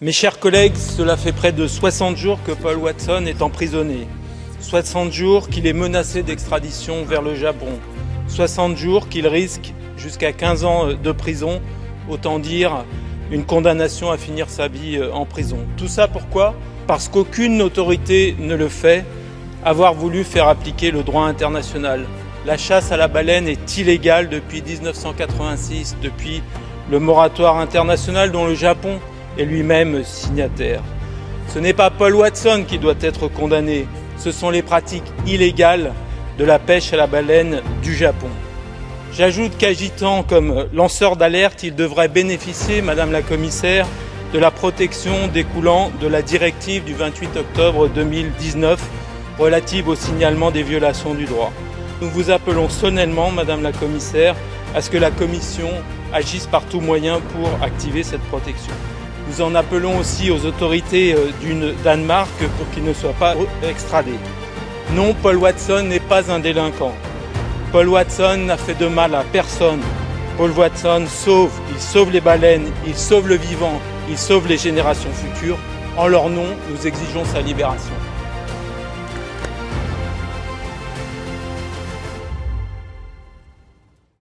Mes chers collègues, cela fait près de 60 jours que Paul Watson est emprisonné. 60 jours qu'il est menacé d'extradition vers le Japon. 60 jours qu'il risque jusqu'à 15 ans de prison, autant dire une condamnation à finir sa vie en prison. Tout ça pourquoi ? Parce qu'aucune autorité ne le fait, avoir voulu faire appliquer le droit international. La chasse à la baleine est illégale depuis 1986, depuis le moratoire international dont le Japon est lui-même signataire. Ce n'est pas Paul Watson qui doit être condamné, ce sont les pratiques illégales de la pêche à la baleine du Japon. J'ajoute qu'agitant comme lanceur d'alerte, il devrait bénéficier, Madame la Commissaire, de la protection découlant de la directive du 28 octobre 2019 relative au signalement des violations du droit. Nous vous appelons solennellement, Madame la Commissaire, à ce que la Commission agisse par tous moyens pour activer cette protection. Nous en appelons aussi aux autorités du Danemark pour qu'il ne soit pas extradé. Non, Paul Watson n'est pas un délinquant. Paul Watson n'a fait de mal à personne. Paul Watson il sauve les baleines, il sauve le vivant, il sauve les générations futures. En leur nom, nous exigeons sa libération.